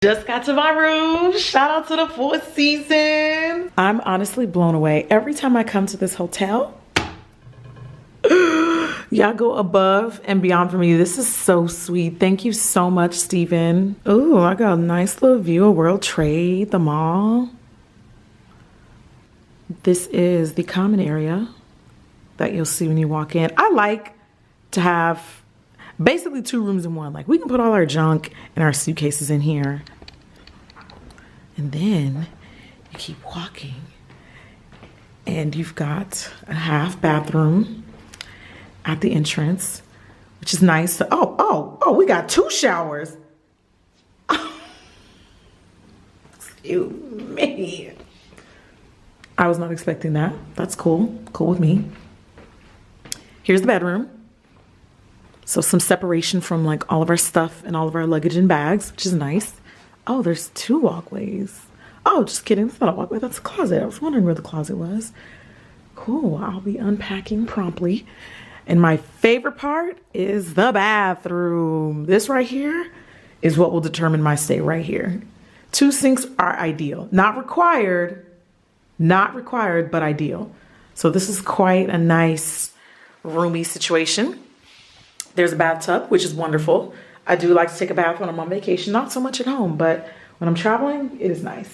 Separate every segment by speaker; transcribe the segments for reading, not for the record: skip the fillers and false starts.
Speaker 1: Just got to my room. Shout out to the Four Seasons. I'm honestly blown away. Every time I come to this hotel, y'all go above and beyond for me. This is so sweet. Thank you so much, Steven. Ooh, I got a nice little view of World Trade, the mall. This is the common area that you'll see when you walk in. I like to have basically 2 rooms in one. Like, we can put all our junk and our suitcases in here. And then you keep walking and you've got a half bathroom at the entrance, which is nice. Oh, we got 2 showers. Excuse me. I was not expecting that. That's cool. Cool with me. Here's the bedroom. So some separation from like all of our stuff and all of our luggage and bags, which is nice. Oh, there's 2 walkways. Oh, just kidding. That's not a walkway. That's a closet. I was wondering where the closet was. Cool. I'll be unpacking promptly. And my favorite part is the bathroom. This right here is what will determine my stay right here. 2 sinks are ideal. Not required, but ideal. So this is quite a nice roomy situation. There's a bathtub, which is wonderful. I do like to take a bath when I'm on vacation. Not so much at home, but when I'm traveling, it is nice.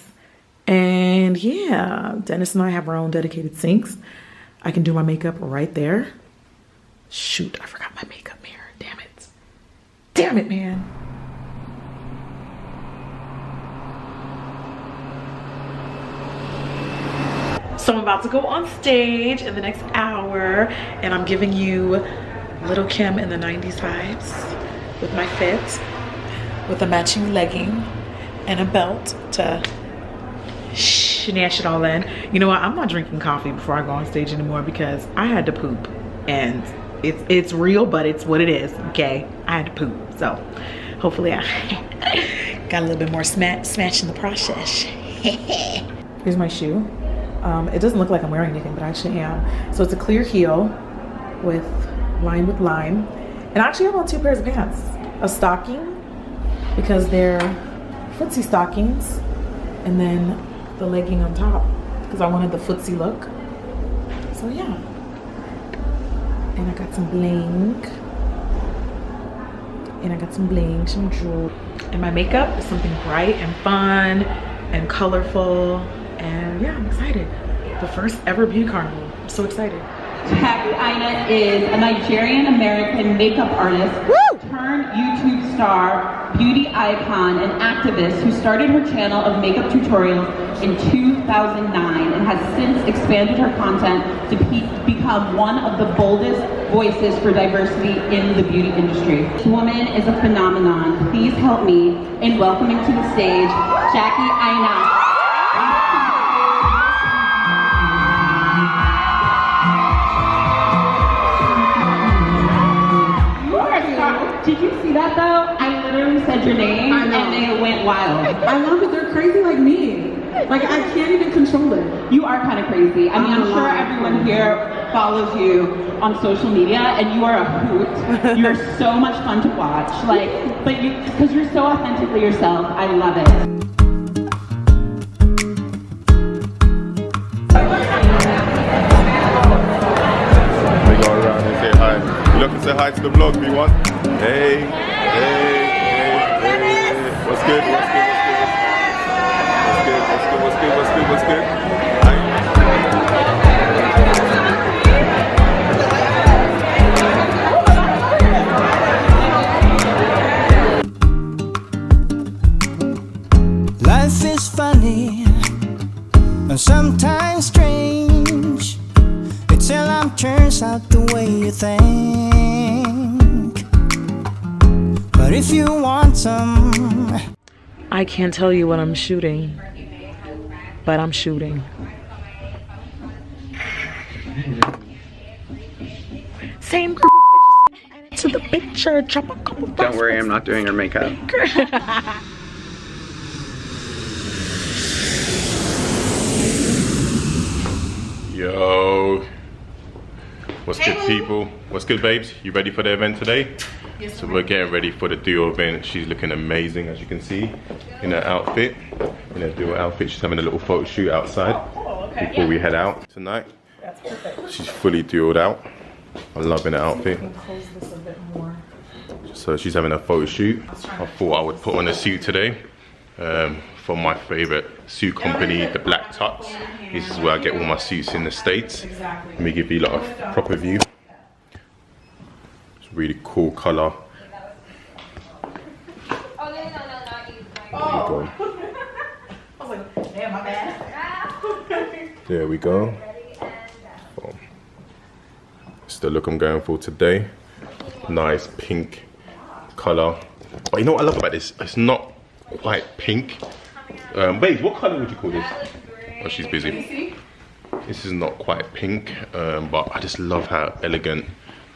Speaker 1: And yeah, Dennis and I have our own dedicated sinks. I can do my makeup right there. Shoot, I forgot my makeup mirror. Damn it. Damn it, man. So I'm about to go on stage in the next hour, and I'm giving you Little Kim in the 90s vibes with my fit, with a matching legging and a belt to snash it all in. You know what? I'm not drinking coffee before I go on stage anymore because I had to poop, and it's real, but it's what it is. Okay, I had to poop, so hopefully I got a little bit more smash in the process. Here's my shoe. It doesn't look like I'm wearing anything, but I actually am. So it's a clear heel with lined with lime. And I actually have on 2 pairs of pants. A stocking, because they're footsie stockings, and then the legging on top, because I wanted the footsie look. So yeah. And I got some bling. Some jewelry. And my makeup is something bright and fun and colorful. And yeah, I'm excited. The first ever beauty carnival. I'm so excited.
Speaker 2: Jackie Aina is a Nigerian-American makeup artist, turned YouTube star, beauty icon, and activist who started her channel of makeup tutorials in 2009 and has since expanded her content to become one of the boldest voices for diversity in the beauty industry. This woman is a phenomenon. Please help me in welcoming to the stage, Jackie Aina. Did you see that though? I literally said your name and it went wild.
Speaker 3: I love it. They're crazy like me. Like, I can't even control it.
Speaker 2: You are kind of crazy. I mean, I'm sure everyone here follows you on social media, and you are a hoot. You're so much fun to watch. Like, but because you're so authentically yourself. I love it.
Speaker 4: We go around and say hi. You look and say hi to the vlog, B1. Hey, hey, hey, hey. What's good? What's good?
Speaker 5: Life is funny and sometimes strange. It seldom turns out the way you think. But if you want some,
Speaker 1: I can't tell you what I'm shooting, but I'm shooting. Same group of bitches added to the picture. Drop a couple.
Speaker 6: Don't worry, I'm not doing her makeup.
Speaker 4: Yo, what's good, people? What's good, babes? You ready for the event today? So we're getting ready for the duo event. She's looking amazing, as you can see, in her outfit. In her duo outfit, she's having a little photo shoot outside before we head out tonight.
Speaker 1: That's perfect.
Speaker 4: She's fully duoed out. I'm loving her outfit.
Speaker 1: Close this a bit more.
Speaker 4: So she's having a photo shoot. I thought I would put on a suit today from my favorite suit company, the Black Tux. This is where I get all my suits in the States. Let me give you a lot of proper view. It's a really cool color. There we go.
Speaker 1: I was like, damn, my bad.
Speaker 4: There we go. It's the look I'm going for today. Nice pink color. But you know what I love about this? It's not quite pink. Babe, what color would you call this? Oh, she's busy. This is not quite pink, but I just love how elegant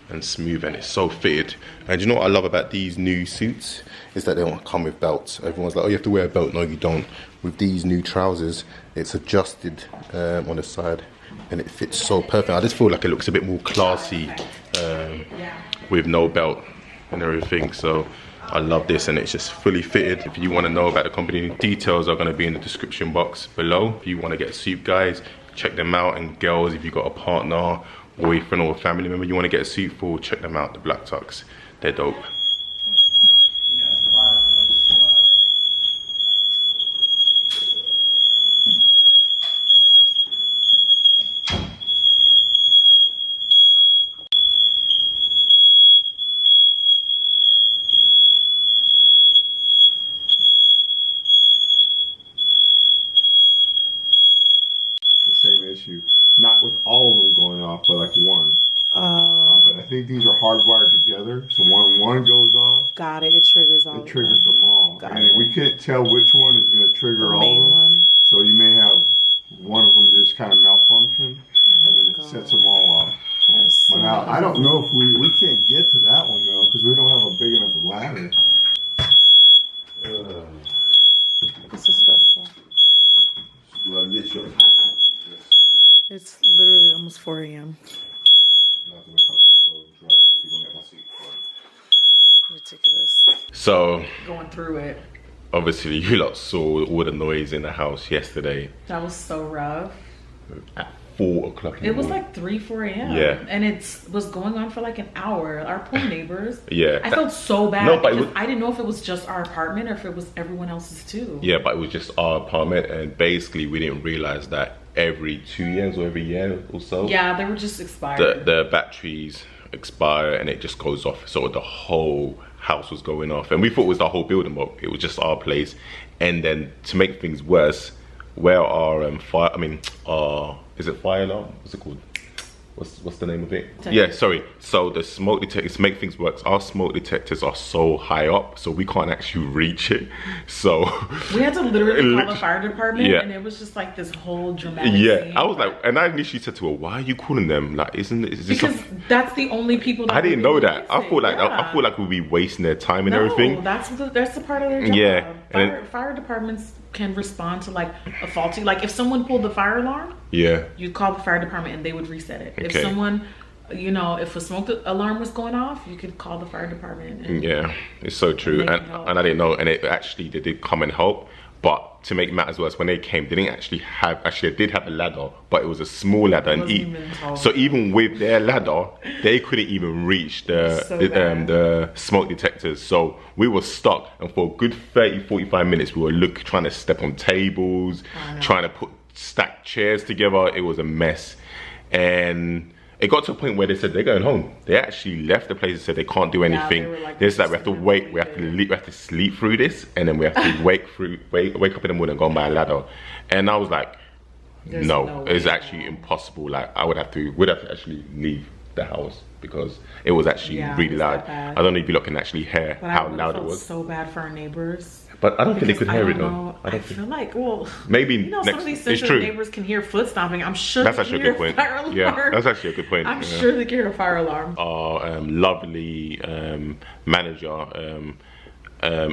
Speaker 4: and smooth, and it's so fitted. And you know what I love about these new suits is that they don't come with belts. Everyone's like, oh, you have to wear a belt. No, you don't. With these new trousers, it's adjusted on the side and it fits so perfect. I just feel like it looks a bit more classy with no belt and everything. So I love this, and it's just fully fitted. If you want to know about the company, details are going to be in the description box below. If you want to get a suit, guys, check them out. And girls, if you've got a partner, boyfriend or a family member you want to get a suit for, check them out, the Black Tux. They're dope.
Speaker 6: Same issue. Not with all of them going off, but like one. But I think these are hardwired together, so when one goes off,
Speaker 1: Got it. It triggers all.
Speaker 6: it triggers them all.
Speaker 1: Got
Speaker 6: And
Speaker 1: it.
Speaker 6: we can't tell which one is going to trigger
Speaker 1: The
Speaker 6: all
Speaker 1: main
Speaker 6: of them.
Speaker 1: one.
Speaker 6: So you may have one of them just kind of malfunction, and then it sets them all off. But now, I don't know if we can't get to that one though, because we don't have a big enough ladder.
Speaker 1: This is stressful. It's literally almost 4 a.m. Ridiculous.
Speaker 4: So
Speaker 1: Going through it.
Speaker 4: obviously you lot saw all the noise in the house yesterday
Speaker 1: That was so rough.
Speaker 4: at 4 o'clock in the
Speaker 1: It was
Speaker 4: morning.
Speaker 1: like 3, 4 a.m.
Speaker 4: Yeah.
Speaker 1: And it was going on for like an hour. Our poor neighbors.
Speaker 4: Yeah.
Speaker 1: I felt so bad
Speaker 4: No, but it
Speaker 1: because
Speaker 4: was-
Speaker 1: I didn't know if it was just our apartment or if it was everyone else's too.
Speaker 4: Yeah, but it was just our apartment, and basically we didn't realize that every 2 years or every year or so,
Speaker 1: Yeah, they were just expired.
Speaker 4: the batteries expire and it just goes off. So the whole house was going off, and we thought it was the whole building, but it was just our place. And then to make things worse, where our is it fire alarm? What's it called? What's the name of it? Yeah, sorry. So the smoke detectors, to make things worse, our smoke detectors are so high up, so we can't actually reach it. So
Speaker 1: We had to literally call the fire department,
Speaker 4: Yeah.
Speaker 1: and it was just like this whole dramatic
Speaker 4: yeah,
Speaker 1: scene.
Speaker 4: I was like, and I initially said to her, "Why are you calling them? Like, is this?"
Speaker 1: Because that's the only people that
Speaker 4: I didn't
Speaker 1: would be
Speaker 4: know that. I
Speaker 1: fixing.
Speaker 4: thought like
Speaker 1: Yeah.
Speaker 4: I feel like we'd be wasting their time and
Speaker 1: No,
Speaker 4: everything.
Speaker 1: that's the part of their job.
Speaker 4: Yeah, and
Speaker 1: Fire departments can respond to like a faulty, like if someone pulled the fire alarm,
Speaker 4: Yeah,
Speaker 1: you'd call the fire department and they would reset it. If
Speaker 4: Okay.
Speaker 1: someone, if a smoke alarm was going off, you could call the fire department. And
Speaker 4: yeah, it's so true.
Speaker 1: They
Speaker 4: And
Speaker 1: can help.
Speaker 4: I didn't know, and it actually they did come and help. But to make matters worse, when they came, they didn't actually have. Actually, they did have a ladder, but it was a small ladder, and
Speaker 1: wasn't even tall.
Speaker 4: so even with their ladder, they couldn't even reach
Speaker 1: So bad.
Speaker 4: the smoke detectors. So we were stuck, and for a good 30-45 minutes, we were trying to step on tables, trying to put stacked chairs together. It was a mess, and it got to a point where they said they're going home. They actually left the place and said they can't do anything.
Speaker 1: they were like,
Speaker 4: They're just like, we have to wait. We have to sleep through this, and then we have to wake up in the morning and go and buy a ladder. And I was like,
Speaker 1: There's
Speaker 4: no,
Speaker 1: no
Speaker 4: it's
Speaker 1: way.
Speaker 4: actually impossible. Like we'd have to actually leave the house because it was actually
Speaker 1: Yeah,
Speaker 4: really
Speaker 1: it was
Speaker 4: loud.
Speaker 1: that bad.
Speaker 4: I don't know if you lot can actually hear
Speaker 1: But
Speaker 4: how
Speaker 1: I
Speaker 4: loud it
Speaker 1: felt
Speaker 4: was.
Speaker 1: so bad for our neighbors.
Speaker 4: But I don't think they
Speaker 1: Because
Speaker 4: could hear it
Speaker 1: don't
Speaker 4: though.
Speaker 1: know.
Speaker 4: I
Speaker 1: I
Speaker 4: don't think.
Speaker 1: feel like, well,
Speaker 4: Maybe
Speaker 1: some
Speaker 4: next.
Speaker 1: of these
Speaker 4: It's
Speaker 1: sensitive
Speaker 4: true.
Speaker 1: neighbors can hear foot stomping. I'm sure
Speaker 4: That's
Speaker 1: they
Speaker 4: actually
Speaker 1: can
Speaker 4: a good
Speaker 1: hear
Speaker 4: point.
Speaker 1: fire alarm.
Speaker 4: Yeah, that's actually a good point.
Speaker 1: I'm
Speaker 4: Yeah.
Speaker 1: sure they can hear a fire alarm.
Speaker 4: Our lovely manager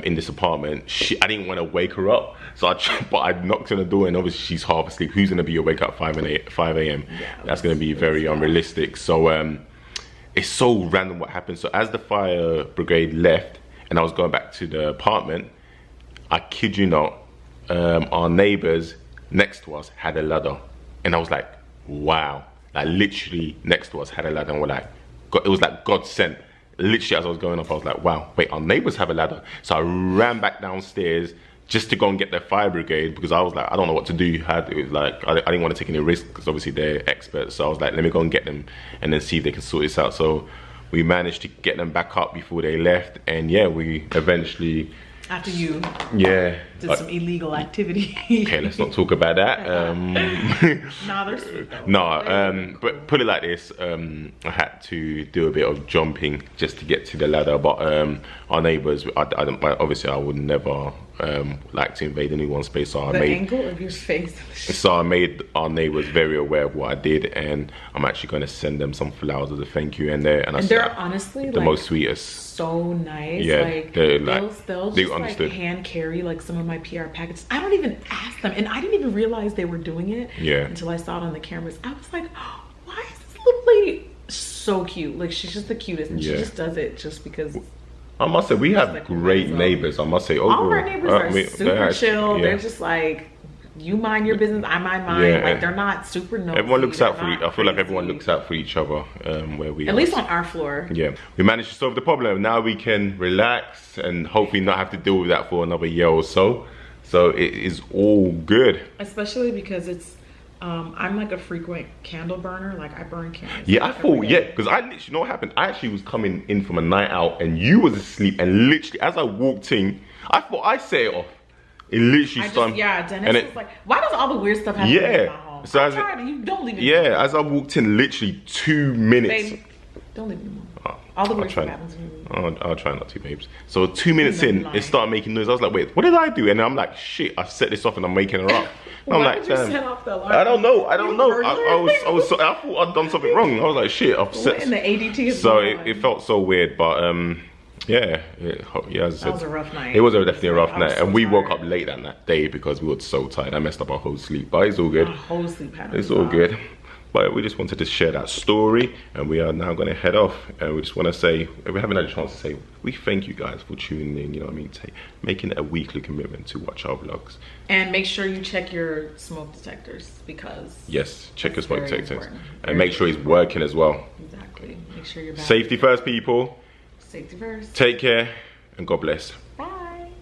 Speaker 4: in this apartment, I didn't want to wake her up, so but I knocked on the door, and obviously she's half asleep. Who's going to be awake at 5 a.m.? That's going to be very unrealistic. So it's so random what happened. So as the fire brigade left and I was going back to the apartment, I kid you not, our neighbors next to us had a ladder. And I was like, wow. Like literally next to us had a ladder, and we're like, it was like God sent. Literally as I was going up, I was like, wow, wait, our neighbors have a ladder. So I ran back downstairs just to go and get the fire brigade, because I was like, I don't know what to do. It was like, I didn't want to take any risk, because obviously they're experts. So I was like, let me go and get them and then see if they can sort this out. So we managed to get them back up before they left. And yeah, we eventually,
Speaker 1: After you
Speaker 4: yeah,
Speaker 1: did some illegal activity.
Speaker 4: okay, let's not talk about that.
Speaker 1: Nah, they're sweet though.
Speaker 4: No, but put it like this, I had to do a bit of jumping just to get to the ladder, but our neighbours, obviously I would never like to invade anyone's space, so
Speaker 1: The angle of your face.
Speaker 4: I made our neighbours very aware of what I did, and I'm actually going to send them some flowers as a thank you, and
Speaker 1: they're honestly
Speaker 4: the
Speaker 1: like,
Speaker 4: most sweetest.
Speaker 1: so nice.
Speaker 4: Yeah,
Speaker 1: like
Speaker 4: they're
Speaker 1: they'll
Speaker 4: they
Speaker 1: just
Speaker 4: understood.
Speaker 1: like hand carry like some of my PR packages. I don't even ask them, and I didn't even realize they were doing it until I saw it on the cameras. I was like, oh, why is this little lady so cute? Like, she's just the cutest, and she just does it just because.
Speaker 4: I must say, we have
Speaker 1: like
Speaker 4: great
Speaker 1: myself.
Speaker 4: neighbours. I must say,
Speaker 1: All of
Speaker 4: overall,
Speaker 1: our neighbors are super chill.
Speaker 4: yeah.
Speaker 1: They're just like, you mind your business, I mind mine.
Speaker 4: Yeah.
Speaker 1: Like, they're not super nosy.
Speaker 4: Everyone looks out
Speaker 1: They're
Speaker 4: for.
Speaker 1: not
Speaker 4: I feel like everyone
Speaker 1: crazy.
Speaker 4: looks out for each other. Where we
Speaker 1: At
Speaker 4: are.
Speaker 1: least on our floor.
Speaker 4: Yeah, we managed to solve the problem. Now we can relax and hopefully not have to deal with that for another year or so. So it is all good.
Speaker 1: Especially because it's, I'm like a frequent candle burner. Like, I burn candles.
Speaker 4: Yeah, I
Speaker 1: like,
Speaker 4: thought,
Speaker 1: every
Speaker 4: yeah,
Speaker 1: day.
Speaker 4: because I literally, you know what happened? I actually was coming in from a night out and you was asleep, and literally as I walked in, I thought I set it off. It literally started.
Speaker 1: Dennis
Speaker 4: and
Speaker 1: was like, why does all the weird stuff happen in my
Speaker 4: Yeah.
Speaker 1: home?
Speaker 4: So
Speaker 1: I'm
Speaker 4: as it-
Speaker 1: tired of you. Don't leave it.
Speaker 4: Yeah, as I walked in, literally 2 minutes.
Speaker 1: Babe, don't leave me alone.
Speaker 4: Oh,
Speaker 1: All the
Speaker 4: I'll
Speaker 1: weird
Speaker 4: try-
Speaker 1: stuff happens when you leave.
Speaker 4: I'll try not to, babes. So 2 minutes
Speaker 1: You know
Speaker 4: in,
Speaker 1: you're lying.
Speaker 4: it started making noise. I was like, wait, what did I do? And I'm like, shit, I set this off and I'm making her up. And I'm
Speaker 1: Why
Speaker 4: like,
Speaker 1: did you
Speaker 4: damn.
Speaker 1: set off the alarm?
Speaker 4: I don't know. I don't know.
Speaker 1: You
Speaker 4: I thought I'd done something wrong. I was like, shit, I've
Speaker 1: What
Speaker 4: set.
Speaker 1: in the ADT is
Speaker 4: So
Speaker 1: going on?
Speaker 4: it felt so weird, but yeah, as I said,
Speaker 1: was a rough night.
Speaker 4: It was definitely a rough
Speaker 1: I was
Speaker 4: night,
Speaker 1: so
Speaker 4: and we woke
Speaker 1: tired.
Speaker 4: up late that day because we were so tired. I messed up our whole sleep, but it's all good.
Speaker 1: My whole sleep pattern.
Speaker 4: It's
Speaker 1: was
Speaker 4: all
Speaker 1: off.
Speaker 4: good. But we just wanted to share that story, and we are now going to head off. And we just want to say, we haven't had a chance to say, we thank you guys for tuning in. You know what I mean? Making it a weekly commitment to watch our vlogs.
Speaker 1: And make sure you check your smoke detectors, because
Speaker 4: Yes, check your smoke
Speaker 1: very
Speaker 4: detectors,
Speaker 1: important.
Speaker 4: and make sure it's working as well.
Speaker 1: exactly. Make sure you're back.
Speaker 4: Safety first, people.
Speaker 1: Safety first.
Speaker 4: Take care, and God bless.